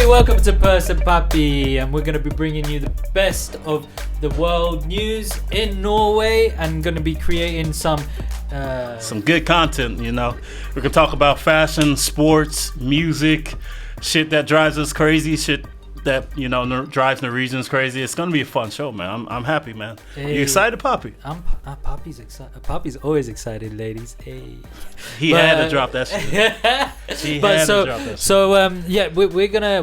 welcome to Perc Papi, and we're going to be bringing you the best of the world news in Norway, and going to be creating some good content. You know, we can talk about fashion, sports, music, shit that drives us crazy, shit that drives Norwegians crazy. It's gonna be a fun show, man. I'm happy, man. Hey. You excited, Papi? Papi's excited. Papi's always excited, ladies. Hey, he had to drop that shit.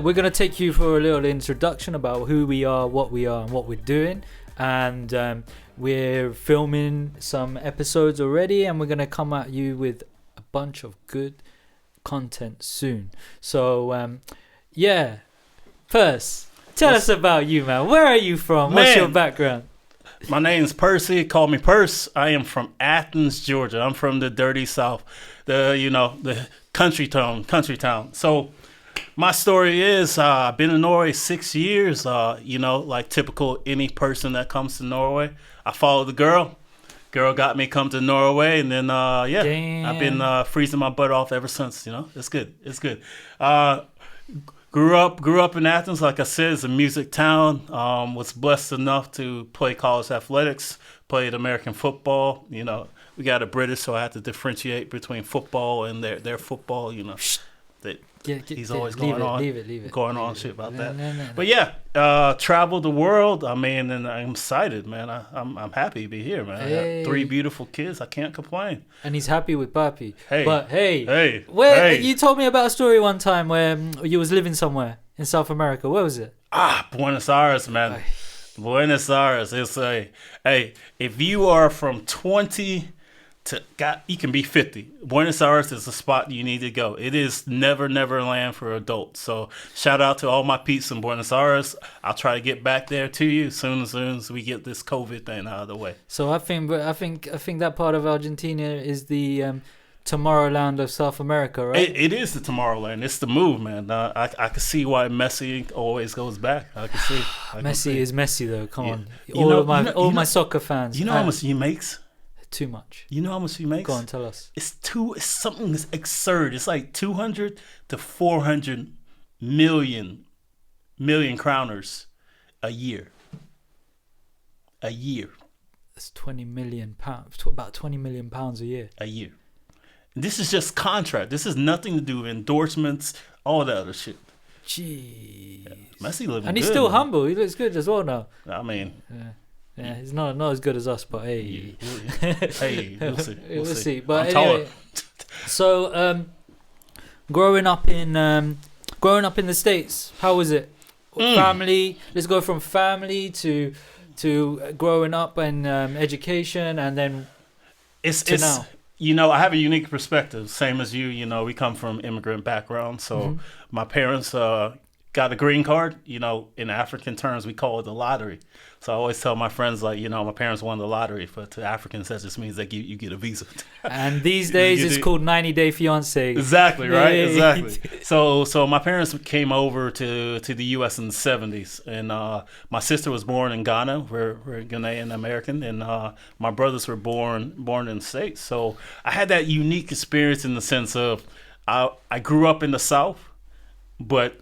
We're gonna take you for a little introduction about who we are, what and what we're doing, and we're filming some episodes already, and we're gonna come at you with a bunch of good content soon. So First, tell us about you, man. Where are you from? What's your background? My name's Percy. Call me Perce. I am from Athens, Georgia. I'm from the dirty South, the country town. So my story is I've been in Norway 6 years. Like typical any person that comes to Norway. I followed the girl. Girl got me come to Norway, and then I've been freezing my butt off ever since. It's good. Grew up in Athens, like I said, it's a music town. Was blessed enough to play college athletics, played American football. We got a British, so I had to differentiate between football and their football. He's always going on shit about that. No. But traveled the world. I mean, and I'm excited, man. I'm happy to be here, man. I got 3 beautiful kids. I can't complain. And he's happy with Papi. Hey, you told me about a story one time where you was living somewhere in South America. Where was it? Buenos Aires, man. Buenos Aires. It's if you are from 20 you can be 50. Buenos Aires is the spot you need to go. It is never land for adults. So shout out to all my peeps in Buenos Aires. I'll try to get back there to you as soon as we get this COVID thing out of the way. So I think that part of Argentina is the Tomorrowland of South America, right? It is the Tomorrowland. It's the move, man. I can see why Messi always goes back. I can see. Messi is Messi though. Come on, all my soccer fans. You know how much he makes? Too much. You know how much he makes? Go on, tell us. It's something that's absurd. It's like 200 to 400 million crowners a year. A year. That's 20 million pounds. About 20 million pounds a year. A year. And this is just contract. This has nothing to do with endorsements, all that other shit. Jeez. Yeah. Messi living and he's good, still man. Humble. He looks good as well now. I mean. Yeah, he's not as good as us, but hey. We'll see. We'll see. But I'm anyway, so growing up in the States, how was it? Family. Let's go from family to growing up and education, and then to now. I have a unique perspective, same as you. We come from immigrant background, so my parents got a green card. In African terms, we call it the lottery. So I always tell my friends, my parents won the lottery, but to Africans, that just means that you get a visa. And these days, it's called 90-day fiance. Exactly, right? Exactly. So my parents came over to the U.S. in the 70s, and my sister was born in Ghana. We're Ghanaian American, and my brothers were born in the States. So I had that unique experience in the sense of I grew up in the South, but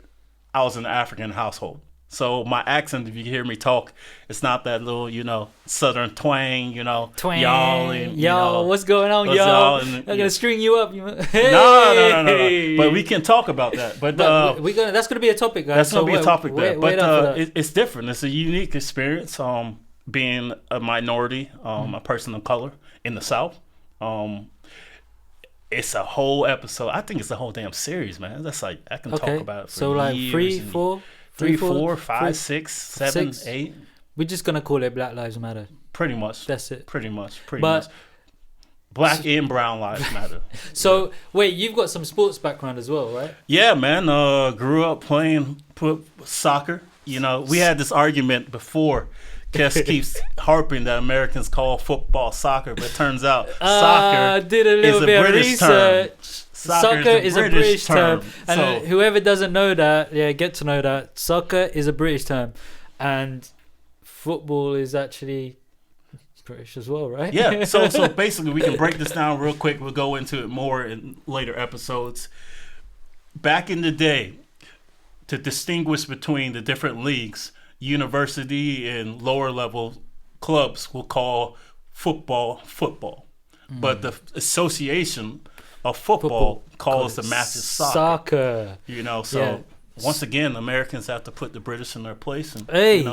I was in an African household. So my accent, if you hear me talk, it's not that little, southern twang, twang, y'all, what's going on, y'all? I'm gonna string you up. No. But we can talk about that. But that's gonna be a topic, guys. That's gonna be a topic there. But it's different. It's a unique experience. Being a minority, a person of color in the South. It's a whole episode. I think it's a whole damn series, man. That's I can talk about it for years. 3, 4, 5, 6, 7, 8. We're just gonna call it Black Lives Matter. Pretty much. That's it. Pretty much. Black and brown lives matter. So wait, you've got some sports background as well, right? Yeah, man. Grew up playing soccer. We had this argument before. Kes keeps harping that Americans call football soccer, but it turns out soccer is a British term. Soccer is a British term. And whoever doesn't know that, get to know that. Soccer is a British term. And football is actually British as well, right? Yeah. So basically, we can break this down real quick. We'll go into it more in later episodes. Back in the day, to distinguish between the different leagues, university and lower level clubs will call football. But the association of football calls the matches soccer. You know, so once again, Americans have to put the British in their place and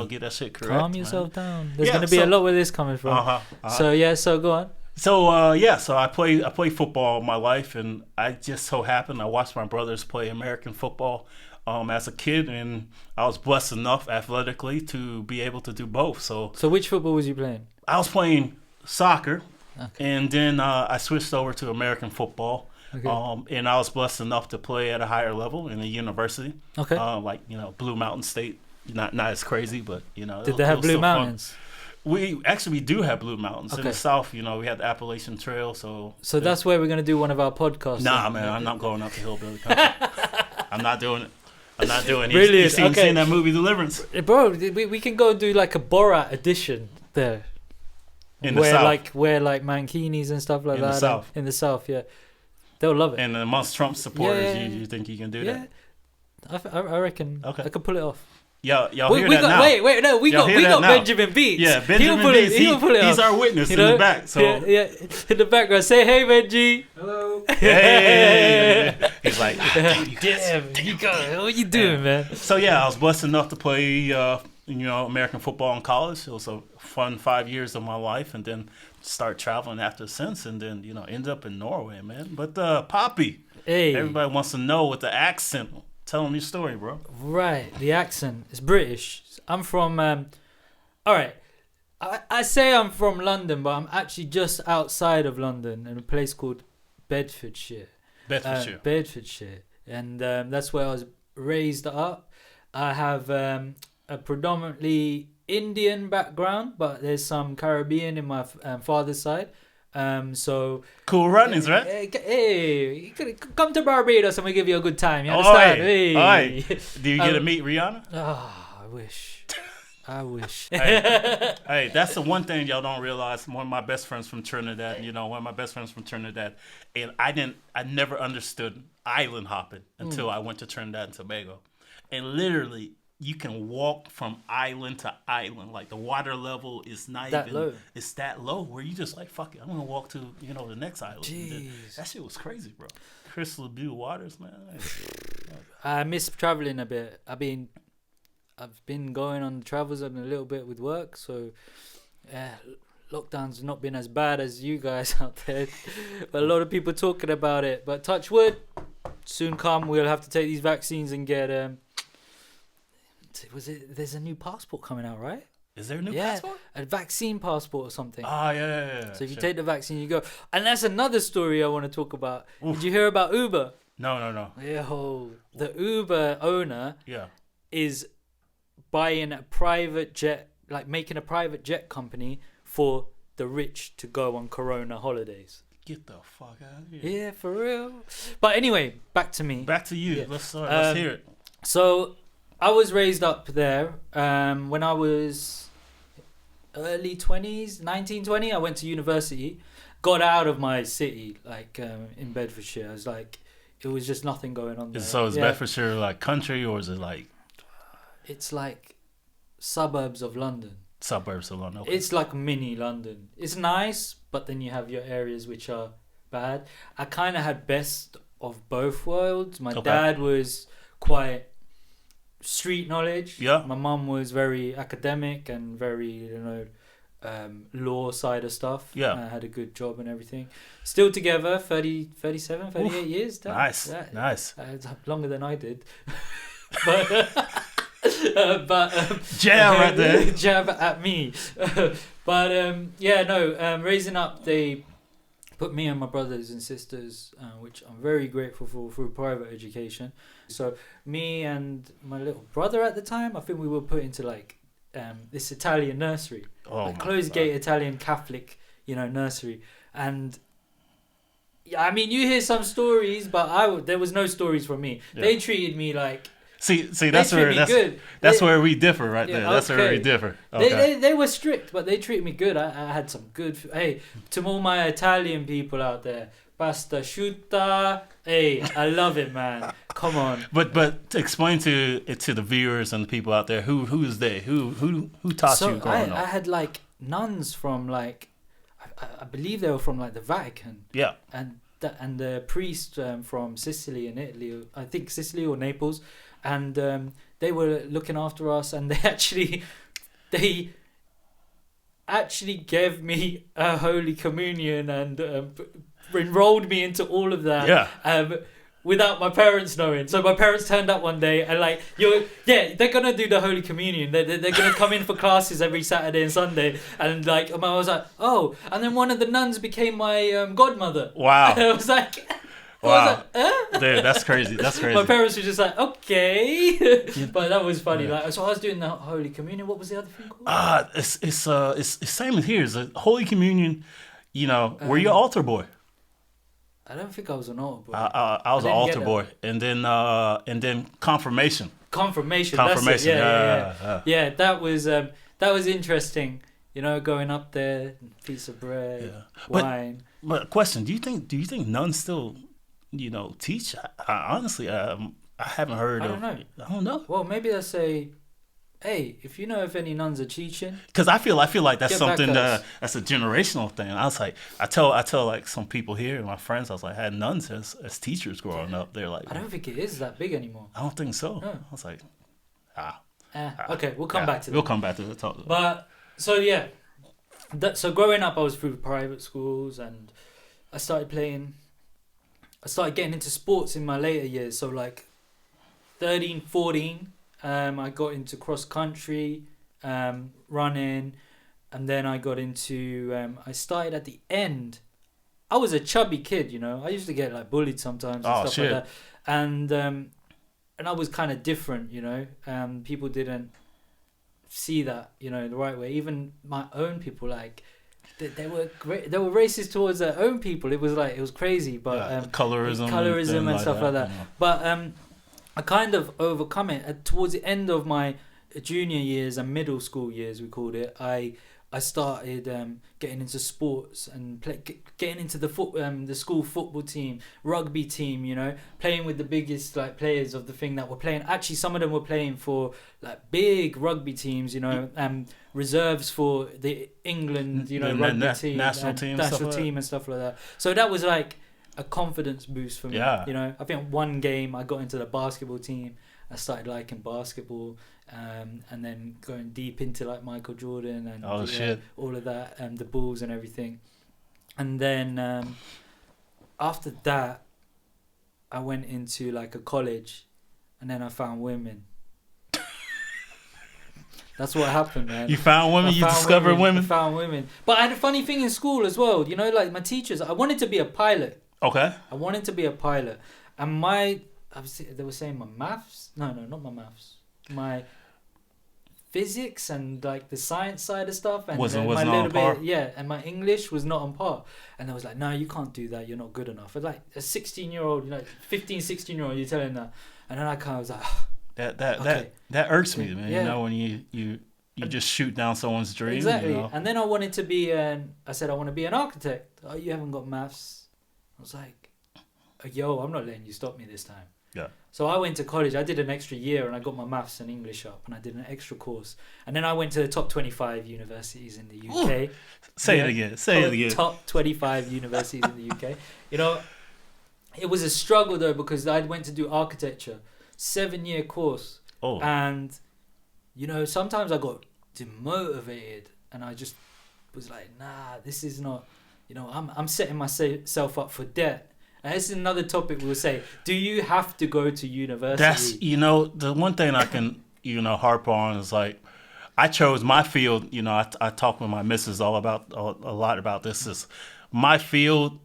get that shit correct. Calm yourself down. There's going to be a lot where this coming from. So go on. So I play football all my life, and I just so happened I watched my brothers play American football as a kid, and I was blessed enough athletically to be able to do both. So which football was you playing? I was playing soccer, and then I switched over to American football. Okay. And I was blessed enough to play at a higher level in a university. Okay. Blue Mountain State. Not as crazy, but Did they have Blue Mountains? We do have Blue Mountains in the south. We have the Appalachian Trail. So that's where we're gonna do one of our podcasts. Nah, man, I'm not going out to hillbilly country. I'm not doing it. Brilliant. You've seen that movie Deliverance, bro? We can go and do like a Borat edition there, in the south, where mankinis and stuff like that. In the south, yeah, they'll love it. And amongst Trump supporters, you think you can do that? I reckon. Okay. I could pull it off. Y'all hear that now? Wait, no, we got Benjamin Beats. Yeah, Benjamin Beats. He's our witness in the back. So in the background, say hey, Benji. Hello. Hey. He's like, damn, you go. What you doing, man? So I was blessed enough to play, American football in college. It was a fun 5 years of my life, and then start traveling after since, and then end up in Norway, man. But Papi, everybody wants to know with the accent. Tell them your story, bro. Right, the accent. It's British. I'm from... all right. I say I'm from London, but I'm actually just outside of London in a place called Bedfordshire. Bedfordshire. And that's where I was raised up. I have a predominantly Indian background, but there's some Caribbean in my father's side. So cool runnings, right? Hey, come to Barbados and we give you a good time. You understand? Hey. Do you get to meet Rihanna? I wish. Hey, that's the one thing y'all don't realize. One of my best friends from Trinidad, and I never understood island hopping until I went to Trinidad and Tobago, and literally. You can walk from island to island. Like the water level is not that even low. It's that low where you just like, fuck it, I'm gonna walk to the next island. That shit was crazy, bro. Crystal blue waters, man. I miss traveling a bit. I've been going on travels a little bit with work, so lockdown's not been as bad as you guys out there. But a lot of people talking about it. But touch wood, soon come. We'll have to take these vaccines and get there's a new passport coming out, right? Is there a new passport? A vaccine passport or something. Yeah. So if you take the vaccine, you go. And that's another story I want to talk about. Oof. Did you hear about Uber? No. Yo, the Uber owner is buying a private jet, like making a private jet company for the rich to go on Corona holidays. Get the fuck out of here. Yeah, for real. But anyway, back to me. Back to you. Yeah. Let's hear it. So I was raised up there when I was early 20s, 19, 20. I went to university, got out of my city, in Bedfordshire. I was like, it was just nothing going on there. So is Bedfordshire like country, or is it like... It's like suburbs of London. Okay. It's like mini London. It's nice, but then you have your areas which are bad. I kind of had best of both worlds. My dad was quite... street knowledge. Yeah. My mum was very academic and very, law side of stuff. Yeah. I had a good job and everything. Still together, 38 years. Damn. Nice. Longer than I did. but jab right there. Jab at me. Raising up, they put me and my brothers and sisters, which I'm very grateful for, through private education. So me and my little brother at the time, I think we were put into this Italian nursery, closed gate Italian Catholic, nursery. And I mean, you hear some stories, but there was no stories from me. Yeah. They treated me like. See, that's where we differ right there. That's where we differ. Okay. They were strict, but they treated me good. I had some good. Hey, to all my Italian people out there, pasta asciutta. Hey, I love it, man. Come on. But to explain to the viewers and the people out there, who is they? Who taught you growing up? I had like nuns from like, I believe they were from like the Vatican. Yeah. And the priest from Sicily and Italy, I think Sicily or Naples, and they were looking after us, and they actually gave me a Holy Communion and enrolled me into all of that. Yeah. Without my parents knowing. So my parents turned up one day and like, they're gonna do the Holy Communion. They're gonna come in for classes every Saturday and Sunday. And like, I was like, oh. And then one of the nuns became my godmother. Wow. And I was like, wow. Dude, that's crazy. That's crazy. My parents were just like, okay. But that was funny. Yeah. Like, so I was doing the Holy Communion. What was the other thing called? It's same as here. It's a Holy Communion. You know, were you an altar boy? I don't think I was an altar boy. I was an altar boy, and then confirmation. Confirmation. That's it. Yeah. That was interesting. You know, going up there, piece of bread, wine. But question: Do you think nuns still, teach? Honestly, I haven't heard. I don't know. Well, maybe they'll say, hey, if you know if any nuns are teaching, because I feel like that's something that's a generational thing. I was like, I tell like some people here and my friends, I was like, I had nuns as teachers growing up. They're like, I don't think it is that big anymore. I don't think so. No. I was like, okay, we'll come back to that. We'll come back to the talk. But so yeah, so growing up, I was through private schools, and I started getting into sports in my later years. So like 13, 14. I got into cross country, running, and then I got into. I started at the end. I was a chubby kid, I used to get like bullied sometimes and stuff like that, and I was kind of different, people didn't see that, the right way. Even my own people, like they were racist towards their own people. It was crazy, but colorism and stuff like that. But I kind of overcome it. Towards the end of my junior years and middle school years, we called it, I started getting into sports and getting into the school football team, rugby team, playing with the biggest like players of the thing that were playing. Actually, some of them were playing for like big rugby teams, reserves for the England, rugby team, national team and stuff like that. So that was like a confidence boost for me. I think one game I got into the basketball team. I started liking basketball, and then going deep into like Michael Jordan and all of that, and the Bulls and everything. And then after that, I went into like a college, and then I found women. That's what happened, man. You found women? You discovered women? I found women. But I had a funny thing in school as well. Like my teachers, I wanted to be a pilot. Okay. I wanted to be a pilot. And they were saying my maths. No, not my maths. My physics and like the science side of stuff. And wasn't on par? And my English was not on par. And I was like, no, you can't do that. You're not good enough. But like a 16-year-old, 15, 16-year-old, you're telling that. And then I kind of was like, that irks me, man. Yeah. When you just shoot down someone's dream. Exactly. And then I wanted to be I said I want to be an architect. Oh, you haven't got maths. I was like, yo, I'm not letting you stop me this time. Yeah. So I went to college. I did an extra year and I got my maths and English up, and I did an extra course. And then I went to the top 25 universities in the UK. Ooh. Say it again. Top 25 universities in the UK. It was a struggle though, because I went to do architecture, 7-year course. Oh. And, sometimes I got demotivated and I just was like, nah, this is not, I'm setting myself up for debt. And this is another topic we'll say. Do you have to go to university? That's, the one thing I can, harp on is like, I chose my field. I talk with my missus a lot about this. Is my field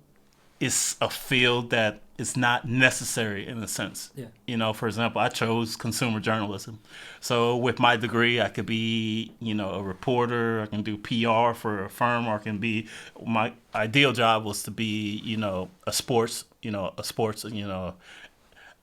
is a field that is not necessary in a sense. Yeah. For example, I chose consumer journalism. So with my degree, I could be, a reporter. I can do PR for a firm, or I can be, my ideal job was to be, a sports,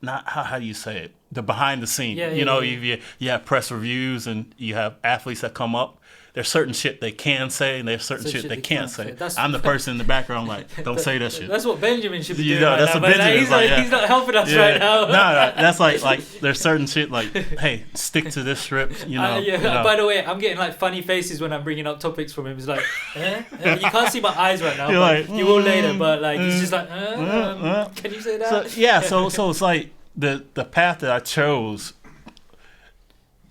not how do you say it? The behind the scene. You have press reviews and you have athletes that come up. there's certain shit they can say and there's certain shit they can't say. I'm the person in the background like, don't say that shit. That's what Benjamin should be doing. That's right what now, Benjamin. He's not helping us right now. No, that's like there's certain shit like, hey, stick to this script. By the way, I'm getting like funny faces when I'm bringing up topics from him. It's like, you can't see my eyes right now. You're like, you will later. But like, he's just like, can you say that? So it's like the path that I chose.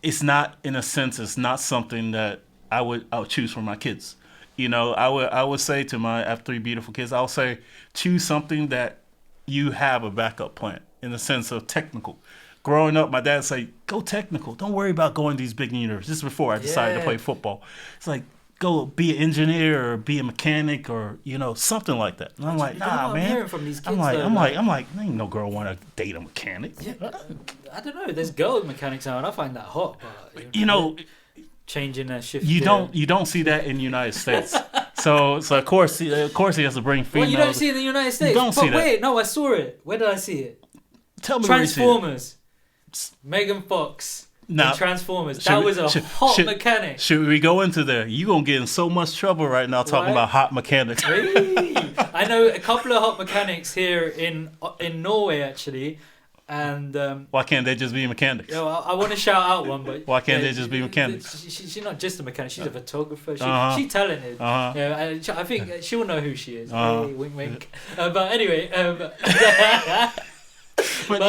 It's not, in a sense, it's not something that I would choose for my kids. I would say to I have 3 beautiful kids, I'll say choose something that you have a backup plan in the sense of technical. Growing up, my dad would say, go technical. Don't worry about going to these big universities. This is before I decided to play football. It's like, go be an engineer or be a mechanic or, something like that. And I'm like, nah, man. I'm hearing from these kids, I'm like, ain't no girl want to date a mechanic. Yeah, I don't know. There's girl mechanics now, and I find that hot. But, changing their shift. You don't see that in the United States. So of course he has to bring females. Well, you don't see it in the United States. You don't see that. Wait, no, I saw it. Where did I see it? Tell me. Transformers. Megan Fox. Now, Transformers. That was a hot mechanic. Should we go into there? You gonna get in so much trouble right now talking about hot mechanics. Really? I know a couple of hot mechanics here in Norway actually, and why can't they just be mechanics? I want to shout out one, but why can't they just be mechanics? She's not just a mechanic; she's a photographer. She's talented. I think she'll know who she is. Hey, wink, wink. But anyway. But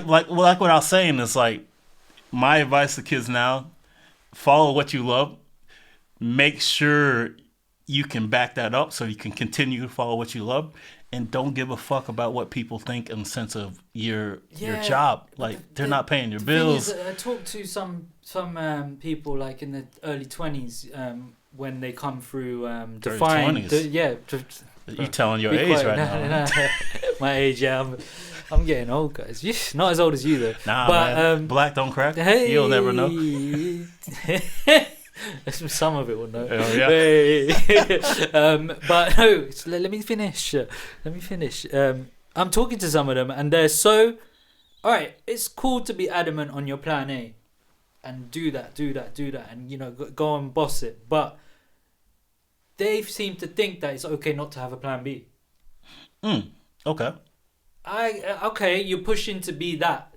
like what I was saying is like. My advice to kids now, follow what you love. Make sure you can back that up so you can continue to follow what you love. And don't give a fuck about what people think in the sense of your job. Like, they're not paying your bills. I talked to some people like in the early 20s when they come through defined... You telling your age right now. My age, I'm getting old, guys. Not as old as you, though. Nah, but, man. Black don't crack. Hey. You'll never know. Some of it will know. Oh, yeah. But no, let me finish. I'm talking to some of them, and they're so... All right, it's cool to be adamant on your plan A. And do that. And, go and boss it. But they seem to think that it's okay not to have a plan B. Okay. You're pushing to be that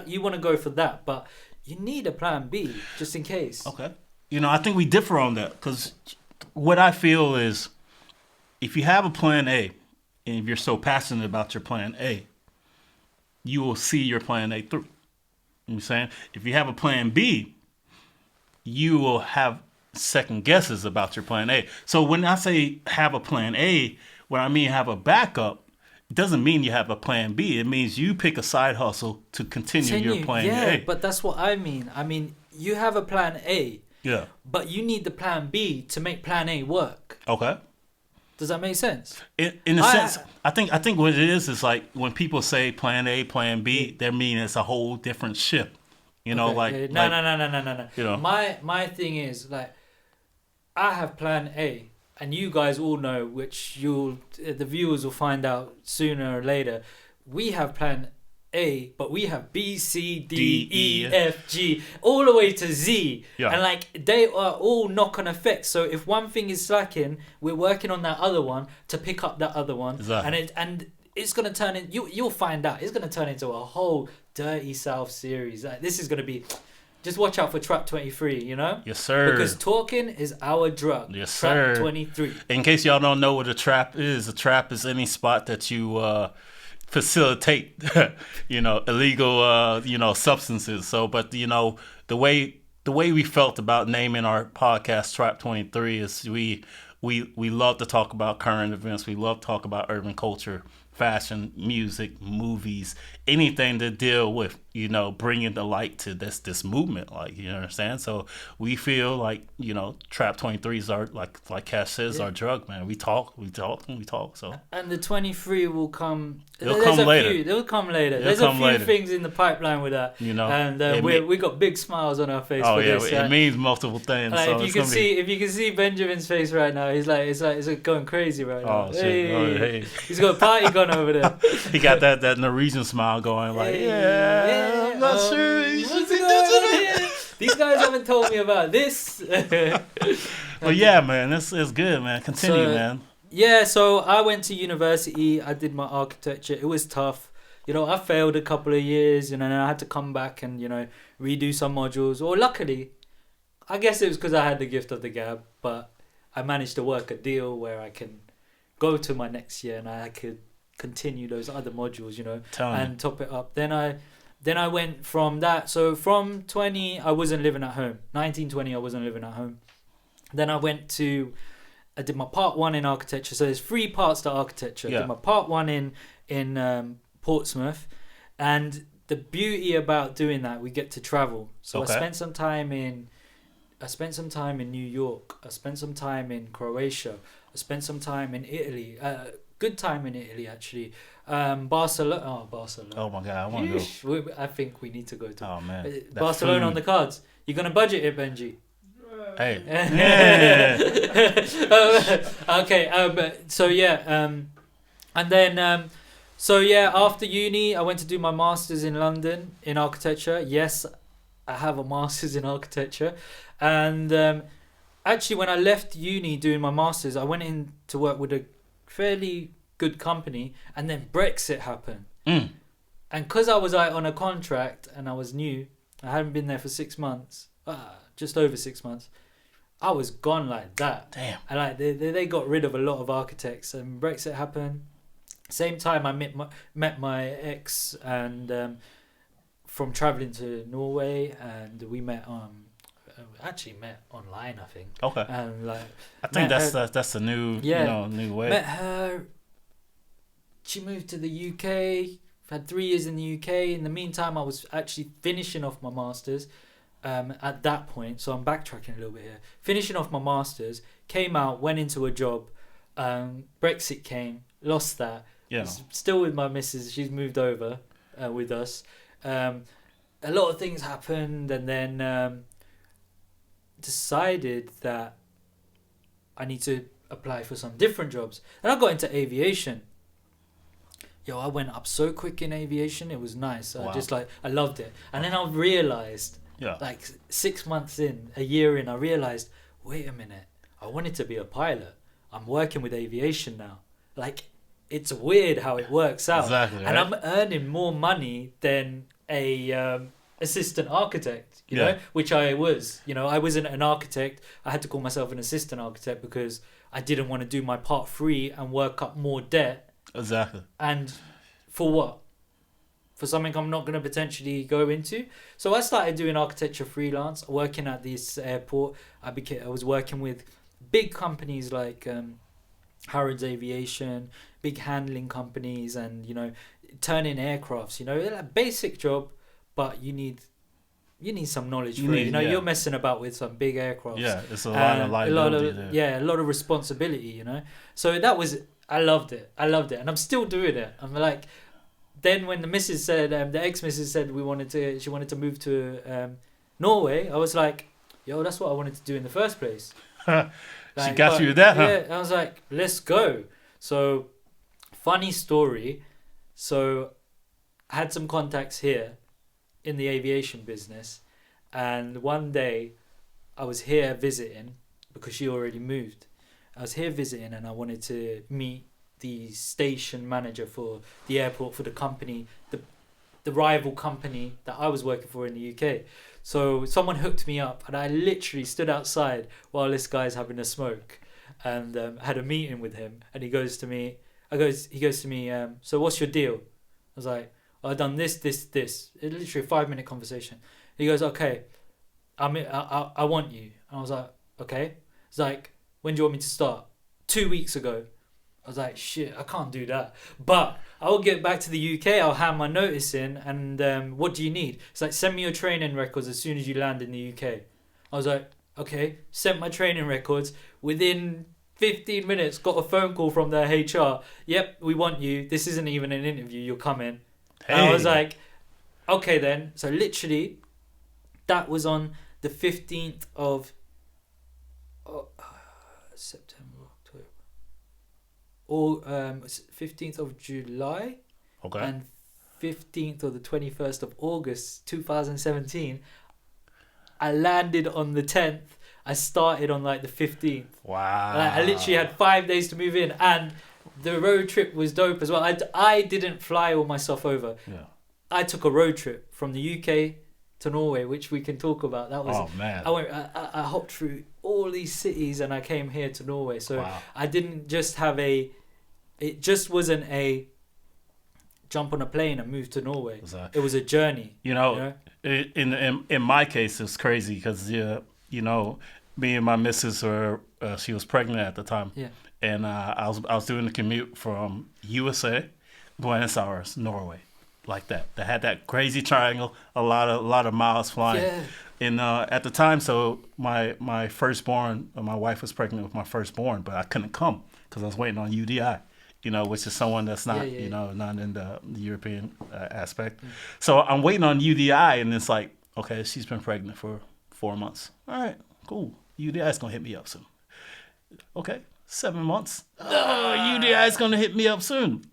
you want to go for that, but you need a plan B just in case. Okay. I think we differ on that because what I feel is if you have a plan A and if you're so passionate about your plan A, you will see your plan A through. You know what I'm saying? If you have a plan B, you will have second guesses about your plan A. So when I say have a plan A, when I mean have a backup, it doesn't mean you have a plan B. It means you pick a side hustle to continue your plan A. Yeah, but that's what I mean. I mean, you have a plan A. Yeah. But you need the plan B to make plan A work. Okay. Does that make sense? In a sense, I think what it is like when people say plan A, plan B, they mean it's a whole different ship. No. My thing is like I have plan A. And you guys all know, which the viewers will find out sooner or later. We have plan A, but we have B, C, D, E, F, G, all the way to Z. Yeah. And like they are all knock-on effects. So if one thing is slacking, we're working on that other one to pick up that other one. Exactly. And it's gonna turn in. You'll find out. It's gonna turn into a whole Dirty South series. Like, this is gonna be. Just watch out for Trap 23, Yes, sir. Because talking is our drug. Yes, Trap sir. 23. In case y'all don't know what a trap is any spot that you facilitate, illegal, substances. So, but the way we felt about naming our podcast Trap 23 is we love to talk about current events. We love to talk about urban culture, fashion, music, movies, anything to deal with, bringing the light to this movement, like, you understand? So we feel like, Trap 23 is our, like Cash says, our drug, man. We talk. So. And the 23 will come. It'll come later. It'll come later. There's a few things in the pipeline with that. And we got big smiles on our face for this. It means multiple things. Like, so if you can see Benjamin's face right now, he's like, it's going crazy right now. Oh, shit. Hey. He's got a party going over there. He got that Norwegian smile going, like, I'm not sure. These guys haven't told me about this. Well, yeah, man, this is good, man. Continue, man. Yeah, so I went to university. I did my architecture. It was tough. I failed a couple of years, and then I had to come back and, redo some modules. Or luckily, I guess it was because I had the gift of the gab, but I managed to work a deal where I can go to my next year and I could continue those other modules, and top it up. Then I went from that. So from 20, I wasn't living at home. 1920, I wasn't living at home. Then I did my part 1 in architecture. So there's 3 parts to architecture. I did my part 1 in Portsmouth, and the beauty about doing that, we get to travel. So I spent some time in New York. I spent some time in Croatia. I spent some time in Italy. Good time in Italy, actually. Barcelona. Oh my God, I want to go. I think we need to go to. Oh man, Barcelona on the cards. You gonna budget it, Benji? Hey. Okay. So yeah. And then. So yeah, after uni, I went to do my master's in London in architecture. Yes, I have a master's in architecture, and actually, when I left uni doing my master's, I went in to work with a fairly good company, and then Brexit happened. And because I was on a contract and I was new, I hadn't been there for 6 months, just over 6 months. I was gone like that. Damn. And they got rid of a lot of architects, and Brexit happened. Same time I met my ex, and from traveling to Norway, and we met actually met online, I think. Okay. And I think that's a new new way. Met her. She moved to the UK. Had 3 years in the UK. In the meantime, I was actually finishing off my masters. At that point, so I'm backtracking a little bit here. Finishing off my masters, came out, went into a job. Brexit came, lost that. Yeah. Still with my missus, she's moved over with us. A lot of things happened, and then decided that I need to apply for some different jobs. And I got into aviation. I went up so quick in aviation. It was nice. Wow. I loved it. And then I realized, 6 months in, a year in, I realized, wait a minute, I wanted to be a pilot. I'm working with aviation now. It's weird how it works out. Exactly, and I'm earning more money than a assistant architect, you know, which I was. I wasn't an architect. I had to call myself an assistant architect because I didn't want to do my part 3 and work up more debt. Exactly. And for what? For something I'm not going to potentially go into. So I started doing architecture freelance, working at this airport. I was working with big companies like Harrods Aviation, big handling companies, and turning aircrafts. A basic job, but you need some knowledge for it. You're messing about with some big aircrafts. Yeah, it's a lot of liability. A lot of responsibility. So that was, I loved it, and I'm still doing it. I'm like, then when the missus said, the ex-missus said she wanted to move to Norway, I was like, that's what I wanted to do in the first place. She got you that, huh? Yeah, I was like, let's go. So, funny story. So, I had some contacts here in the aviation business, and one day I was here visiting because she already moved. I was here visiting, and I wanted to meet the station manager for the airport, for the company, the rival company that I was working for in the UK. So someone hooked me up, and I literally stood outside while this guy's having a smoke, and had a meeting with him. And he goes to me, so what's your deal? I was like, I've done this. It's literally a 5-minute conversation. He goes, okay, I want you. And I was like, okay. It's like, when do you want me to start? 2 weeks ago. I was like, shit, I can't do that. But I'll get back to the UK, I'll hand my notice in, and what do you need? It's like, send me your training records as soon as you land in the UK. I was like, okay, sent my training records. Within 15 minutes, got a phone call from their HR. Yep, we want you. This isn't even an interview, you're coming. Hey. And I was like, okay then. So literally, that was on the 15th of September. Or 15th of July, and 15th or the 21st of August 2017, I landed on the 10th. I started on like the 15th. Wow. Like, I literally had 5 days to move in, and the road trip was dope as well. I didn't fly all my stuff over. Yeah. I took a road trip from the UK to Norway, which we can talk about. That was, oh man. I hopped through all these cities and I came here to Norway. So wow. I didn't just have it just wasn't a jump on a plane and move to Norway. It was a journey. You know? In my case, it's crazy because, you know, me and my missus were, she was pregnant at the time. Yeah. And I was doing the commute from USA, Buenos Aires, Norway. Like that. They had that crazy triangle, a lot of miles flying. Yeah. And at the time, so my firstborn, my wife was pregnant with my firstborn, but I couldn't come because I was waiting on UDI, you know, which is someone that's not, you know, not in the European aspect. So I'm waiting on UDI, and it's like, okay, she's been pregnant for 4 months. All right, cool. UDI is gonna hit me up soon. Okay, 7 months. Oh, UDI is gonna hit me up soon.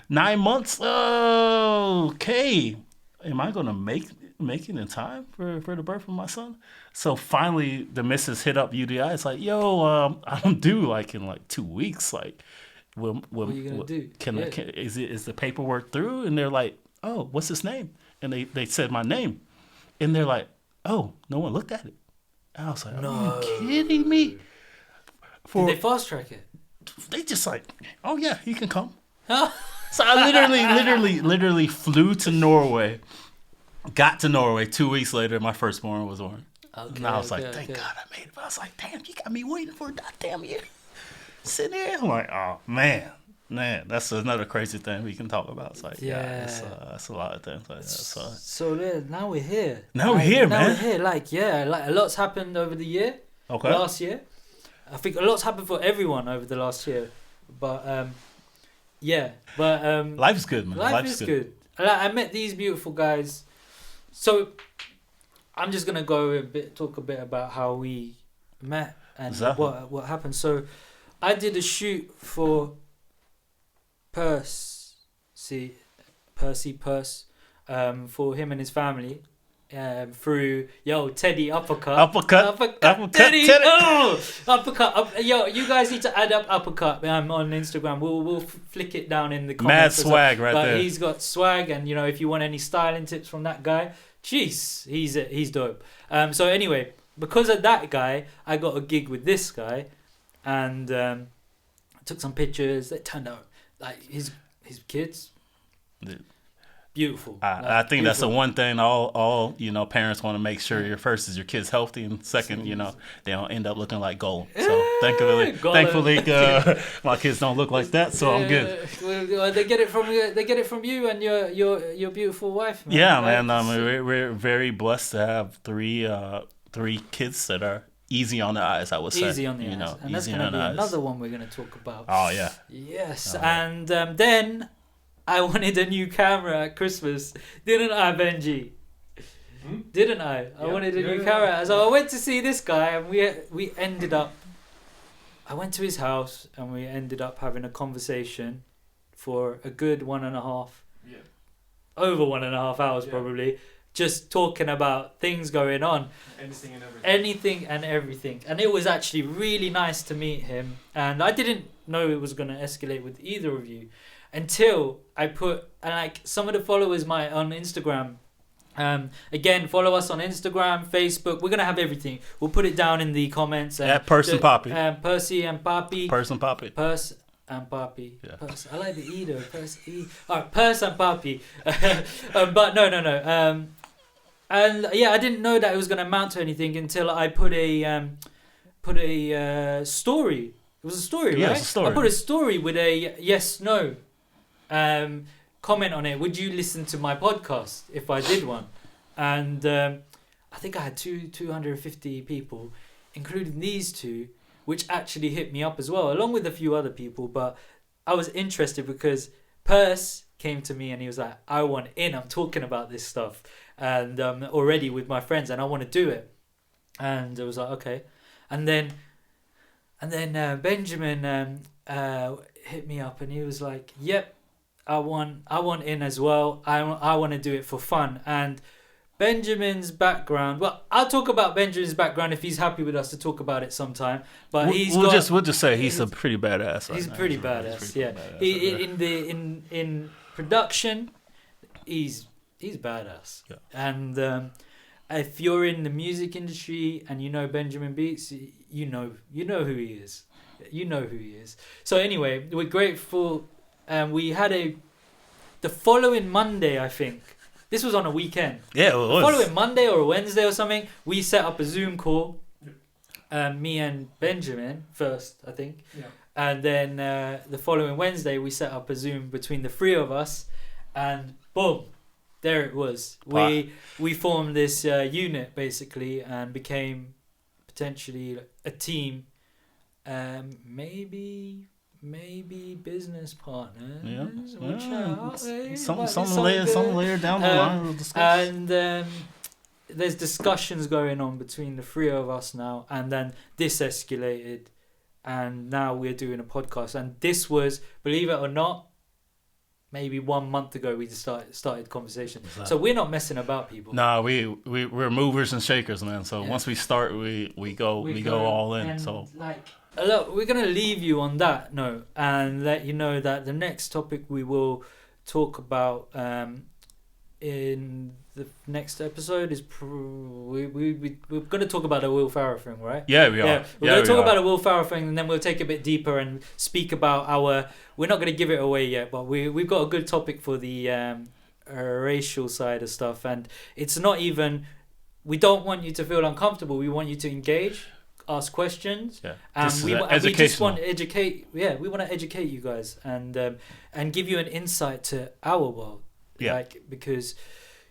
9 months. Okay. Am I gonna make it in time for the birth of my son? So finally, the missus hit up UDI. It's like, yo, I'm due like in like 2 weeks. Like, what are you gonna do? Is the paperwork through? And they're like, oh, what's his name? And they said my name, and they're like, oh, no one looked at it. And I was like, no. Are you kidding me? Did they fast track it? They just like, oh yeah, you can come. So I literally flew to Norway, got to Norway. 2 weeks later, my firstborn was born. Okay, and I was like, thank God I made it. But I was like, damn, you got me waiting for a goddamn year. Sitting there, I'm like, oh man, that's another crazy thing we can talk about. It's like, that's a lot of things like that. So now we're here. Now we're here, man. Now we're here. Like a lot's happened over the year. Okay. Last year, I think a lot's happened for everyone over the last year, but life is good, man. Life is good. I met these beautiful guys. So I'm just gonna talk a bit about how we met and what happened. So I did a shoot for Percy for him and his family. Through Teddy uppercut Teddy. Oh, uppercut. You guys need to add up uppercut on Instagram. We'll flick it down in the comments. Mad swag right there. But he's got swag, and if you want any styling tips from that guy, jeez, he's dope. So anyway, because of that guy, I got a gig with this guy, and took some pictures. They turned out like his kids. Beautiful. I think that's the one thing all parents want to make sure your first is your kids healthy, and second, they don't end up looking like gold. So thankfully, my kids don't look like that, so I'm good. Well, they get it from you and your beautiful wife. Man. Yeah, man. We're very blessed to have three kids that are easy on the eyes. I would say easy on the eyes, and that's going to be another one we're going to talk about. Oh yeah. Yes, and then. I wanted a new camera at Christmas, didn't I, Benji? Didn't I? I wanted a new camera. So I went to see this guy, and we ended up. I went to his house, and we ended up having a conversation for a good 1.5, over 1.5 hours probably, just talking about things going on, anything and everything. And it was actually really nice to meet him, and I didn't know it was going to escalate with either of you. Until I put, some of the followers on Instagram, again, follow us on Instagram, Facebook. We're going to have everything. We'll put it down in the comments. At Perc Papi. Percy and Papi. Perc and Papi. Perc and Papi. Yeah. I like the E though. Alright, Perc and Papi. But no. And yeah, I didn't know that it was going to amount to anything until I put a story. It was a story, right? Yeah, it's a story. I put a story with a yes/no. Comment on it. Would you listen to my podcast if I did one? And I think I had 250 people, including these two, which actually hit me up as well, along with a few other people. But I was interested because Perc came to me and he was like, I want in. I'm talking about this stuff and already with my friends, and I want to do it. And I was like, okay. And then Benjamin hit me up and he was like, yep, I want in as well. I want to do it for fun. And Benjamin's background. Well, I'll talk about Benjamin's background if he's happy with us to talk about it sometime. But we'll just say he's a pretty badass. He's pretty badass. Yeah. In production, he's badass. Yeah. And if you're in the music industry and you know Benjamin Beats, you know who he is. You know who he is. So anyway, we're grateful. We had the following Monday, I think. This was on a weekend. Yeah, it was. The following Monday or Wednesday or something, we set up a Zoom call. Me and Benjamin first, I think. Yeah. And then the following Wednesday, we set up a Zoom between the three of us. And boom, there it was. Wow. We formed this unit, basically, and became potentially a team. Maybe business partners. Yeah. Watch out. Some later down the line we'll discuss. And there's discussions going on between the three of us now, and then this escalated, and now we're doing a podcast. And this was, believe it or not, maybe 1 month ago we just started conversation. Exactly. So we're not messing about, people. Nah, we're movers and shakers, man. So once we start, we go all in. And so look, we're gonna leave you on that note and let you know that the next topic we will talk about in the next episode is we're going to talk about the Will Ferrell thing, right? Yeah, we are. Yeah, we're going to talk about the Will Ferrell thing, and then we'll take a bit deeper and speak about we're not going to give it away yet, but we've got a good topic for the racial side of stuff, and it's not even, we don't want you to feel uncomfortable, we want you to engage, ask questions, and we just want to educate. Yeah, we want to educate you guys and give you an insight to our world. Yeah, because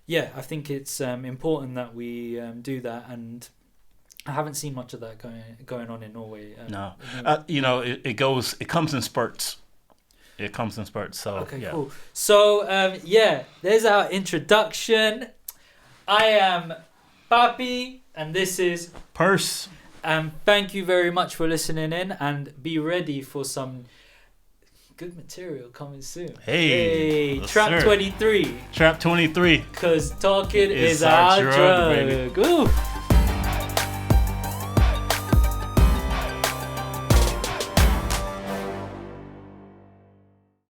I think it's important that we do that, and I haven't seen much of that going on in Norway. No, it comes in spurts. It comes in spurts. So okay, cool. So there's our introduction. I am Papi, and this is Perc. Thank you very much for listening in, and be ready for some good material coming soon. Hey, Trap 23. Trap 23. Because talking is our drug. baby. Ooh.